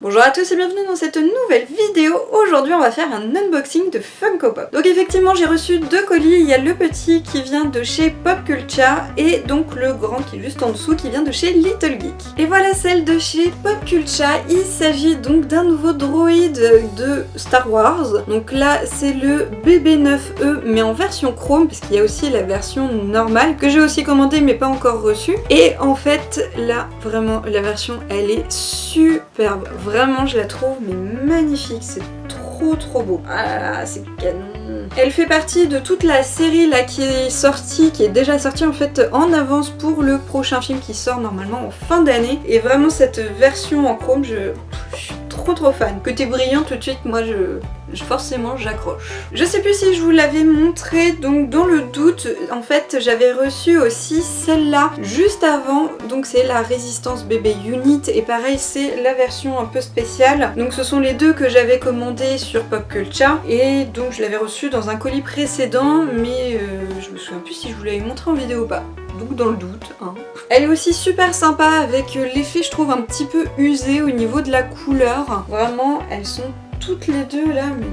Bonjour à tous et bienvenue dans cette nouvelle vidéo. Aujourd'hui on va faire un unboxing de Funko Pop. Donc effectivement j'ai reçu deux colis, il y a le petit qui vient de chez Pop Culture et donc le grand qui est juste en dessous qui vient de chez Little Geek. Et voilà celle de chez Pop Culture, il s'agit donc d'un nouveau droïde de Star Wars. Donc là c'est le BB9E mais en version chrome puisqu'il y a aussi la version normale que j'ai aussi commandée mais pas encore reçue. Et en fait là vraiment la version elle est superbe. Vraiment je la trouve mais magnifique, c'est trop beau. Ah c'est canon. Elle fait partie de toute la série là qui est déjà sortie en fait en avance pour le prochain film qui sort normalement en fin d'année. Et vraiment cette version en chrome je suis trop fan. Côté brillant tout de suite moi forcément j'accroche. Je sais plus si je vous l'avais montré, donc dans le doute en fait j'avais reçu aussi celle-là juste avant, donc c'est la Résistance BB Unit et pareil c'est la version un peu spéciale. Donc ce sont les deux que j'avais commandés sur Pop Culture et donc je l'avais reçu dans un colis précédent mais je me souviens plus si je vous l'avais montré en vidéo ou pas. Donc dans le doute, hein. Elle est aussi super sympa avec l'effet je trouve un petit peu usé au niveau de la couleur. Vraiment elles sont toutes les deux là mais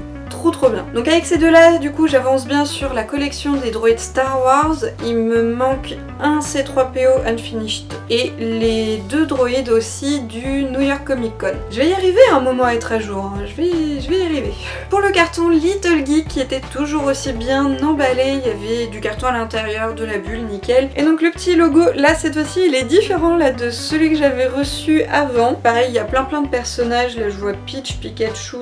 trop bien. Donc avec ces deux là du coup j'avance bien sur la collection des droïdes Star Wars. Il me manque un C3PO Unfinished et les deux droïdes aussi du New York Comic Con. Je vais y arriver un moment à être à jour, hein. je vais y arriver. Pour le carton Little Geek qui était toujours aussi bien emballé, il y avait du carton à l'intérieur, de la bulle, nickel. Et donc le petit logo là cette fois-ci il est différent là de celui que j'avais reçu avant. Pareil il y a plein de personnages, là je vois Peach, Pikachu,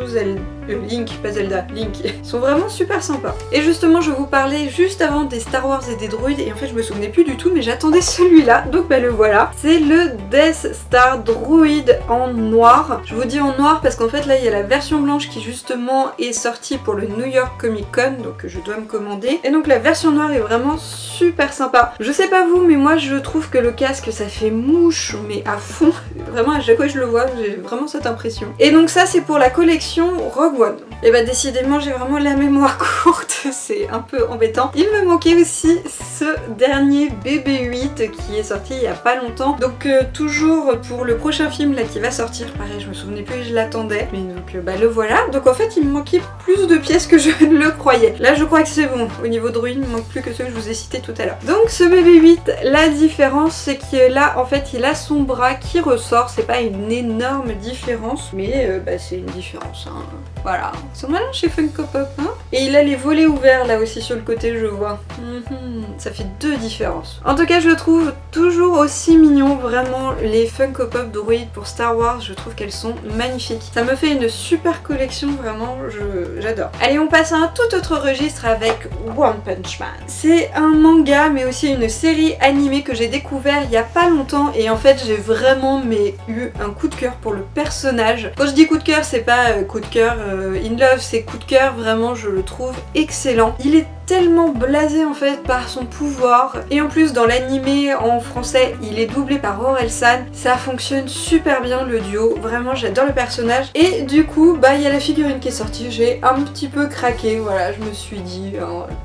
Link, pas Zelda, Link, ils sont vraiment super sympas. Et justement je vous parlais juste avant des Star Wars et des droïdes et en fait je me souvenais plus du tout mais j'attendais celui-là, donc bah le voilà. C'est le Death Star droïde en noir. Je vous dis en noir parce qu'en fait là il y a la version blanche qui justement est sortie pour le New York Comic Con, donc je dois me commander. Et donc la version noire est vraiment super sympa. Je sais pas vous mais moi je trouve que le casque ça fait mouche mais à fond. Vraiment à chaque fois que je le vois j'ai vraiment cette impression. Et donc ça c'est pour la collection Rogue One. Et bah décidément j'ai vraiment la mémoire courte, c'est un peu embêtant. Il me manquait aussi ce dernier BB-8 qui est sorti il y a pas longtemps. Donc toujours pour le prochain film là qui va sortir, pareil je me souvenais plus et je l'attendais. Mais donc bah le voilà. Donc en fait il me manquait plus de pièces que je ne le croyais. Là je crois que c'est bon. Au niveau droïde il me manque plus que ceux que je vous ai cités tout à l'heure. Donc ce BB-8, la différence c'est que là en fait il a son bras qui ressort. C'est pas une énorme différence mais bah c'est une différence hein. Voilà. Ils sont malins chez Funko Pop hein. Et il a les volets ouverts là aussi sur le côté je vois. Ça fait deux différences. En tout cas je trouve toujours aussi mignon vraiment les Funko Pop droïdes pour Star Wars. Je trouve qu'elles sont magnifiques. Ça me fait une super collection vraiment, j'adore. Allez on passe à un tout autre registre avec One Punch Man. C'est un manga mais aussi une série animée que j'ai découvert il y a pas longtemps et en fait j'ai vraiment eu un coup de cœur pour le personnage. Quand je dis coup de cœur c'est pas coup de cœur in love, c'est coup de cœur vraiment je le trouve excellent. Il est tellement blasé en fait par son pouvoir et en plus dans l'animé en français il est doublé par Orelsan. Ça fonctionne super bien le duo, vraiment j'adore le personnage et du coup bah il y a la figurine qui est sortie, j'ai un petit peu craqué, voilà je me suis dit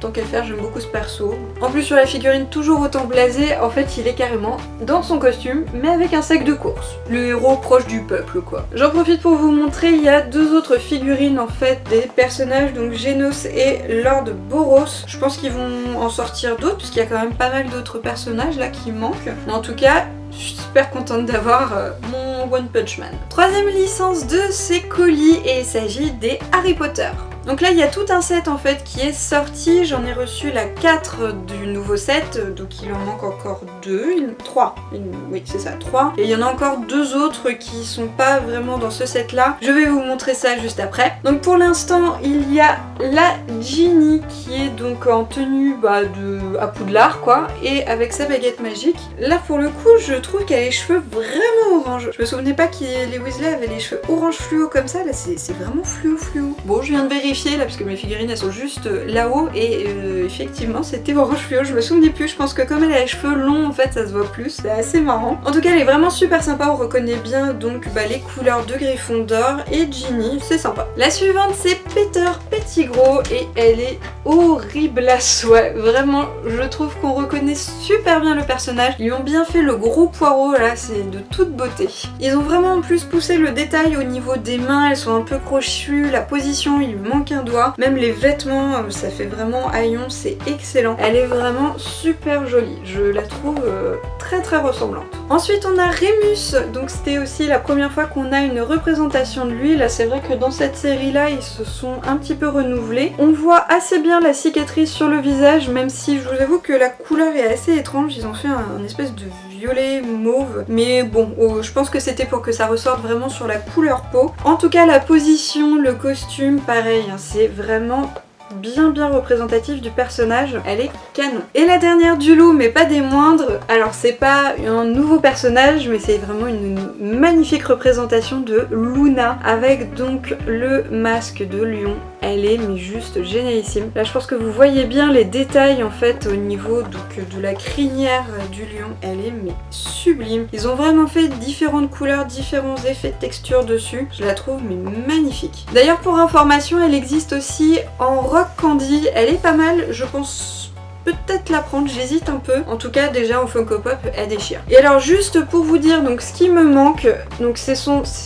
tant qu'à faire j'aime beaucoup ce perso. En plus sur la figurine toujours autant blasé, en fait il est carrément dans son costume mais avec un sac de course. Le héros proche du peuple quoi. J'en profite pour vous montrer, il y a deux autres figurines en fait des personnages, donc Genos et Lord Boros. Je pense qu'ils vont en sortir d'autres parce qu'il y a quand même pas mal d'autres personnages là qui manquent. Mais en tout cas, je suis super contente d'avoir mon One Punch Man. Troisième licence de ces colis et il s'agit des Harry Potter. Donc là il y a tout un set en fait qui est sorti, j'en ai reçu la 4 du nouveau set, donc il en manque encore 3, oui c'est ça, 3. Et il y en a encore 2 autres qui sont pas vraiment dans ce set là, je vais vous montrer ça juste après. Donc pour l'instant il y a la Ginny qui est donc en tenue à Poudlard quoi, et avec sa baguette magique. Là pour le coup je trouve qu'elle a les cheveux vraiment orange. Je me souvenais pas que les Weasley avaient les cheveux orange fluo comme ça, là c'est vraiment fluo. Bon je viens de vérifier vérifier là parce que mes figurines elles sont juste là-haut et effectivement c'était orange fluo, je me souvenais plus, je pense que comme elle a les cheveux longs en fait ça se voit plus, c'est assez marrant. En tout cas elle est vraiment super sympa, on reconnaît bien donc les couleurs de Gryffondor et Ginny, c'est sympa. La suivante c'est Peter Pettigrew et elle est horrible à souhait, vraiment je trouve qu'on reconnaît super bien le personnage, ils ont bien fait le gros poireau là, c'est de toute beauté. Ils ont vraiment en plus poussé le détail au niveau des mains, elles sont un peu crochues, la position il lui manque un doigt, même les vêtements ça fait vraiment haillon, c'est excellent. Elle est vraiment super jolie, je la trouve très très ressemblante. Ensuite on a Remus, donc c'était aussi la première fois qu'on a une représentation de lui, là c'est vrai que dans cette série là ils se sont un petit peu renouvelés. On voit assez bien la cicatrice sur le visage, même si je vous avoue que la couleur est assez étrange, ils ont fait un espèce de violet mauve, mais bon je pense que c'était pour que ça ressorte vraiment sur la couleur peau. En tout cas la position, le costume pareil, hein, c'est vraiment bien représentatif du personnage, elle est canon. Et la dernière du lot, mais pas des moindres, alors c'est pas un nouveau personnage, mais c'est vraiment une magnifique représentation de Luna, avec donc le masque de lion. Elle est mais juste génialissime. Là je pense que vous voyez bien les détails en fait au niveau donc, de la crinière du lion, elle est mais sublime. Ils ont vraiment fait différentes couleurs, différents effets de texture dessus, je la trouve mais magnifique. D'ailleurs pour information elle existe aussi en Rock Candy, elle est pas mal, je pense peut-être la prendre, j'hésite un peu. En tout cas déjà en Funko Pop elle déchire. Et alors juste pour vous dire donc ce qui me manque, donc c'est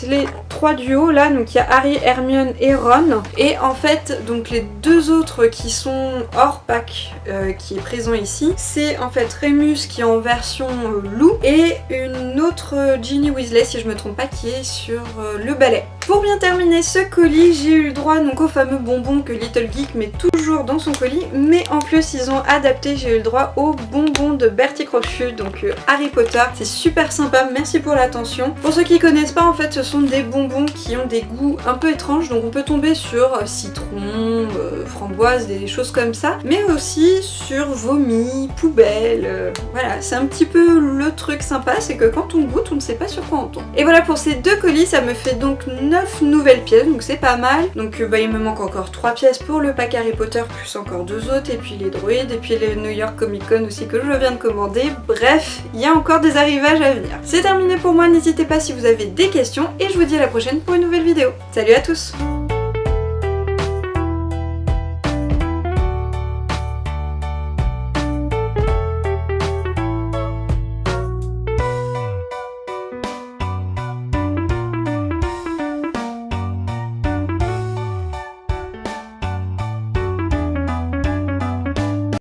les 3 duos là, donc il y a Harry, Hermione et Ron. Et en fait donc les 2 autres qui sont hors pack qui est présent ici, c'est en fait Remus qui est en version loup et une autre Ginny Weasley si je me trompe pas qui est sur le balai. Pour bien terminer ce colis, j'ai eu le droit donc au fameux bonbon que Little Geek met toujours dans son colis, mais en plus ils ont adapté, j'ai eu le droit au bonbon de Bertie Crochu, donc Harry Potter. C'est super sympa, merci pour l'attention. Pour ceux qui connaissent pas, en fait ce sont des bonbons qui ont des goûts un peu étranges, donc on peut tomber sur citron, framboise, des choses comme ça, mais aussi sur vomi, poubelle, voilà, c'est un petit peu le truc sympa, c'est que quand on goûte, on ne sait pas sur quoi on tombe. Et voilà pour ces 2 colis, ça me fait donc 9 nouvelles pièces, donc c'est pas mal. Donc il me manque encore 3 pièces pour le pack Harry Potter, plus encore 2 autres, et puis les droïdes, et puis les New York Comic Con aussi que je viens de commander. Bref, il y a encore des arrivages à venir. C'est terminé pour moi, n'hésitez pas si vous avez des questions, et je vous dis à la prochaine pour une nouvelle vidéo. Salut à tous!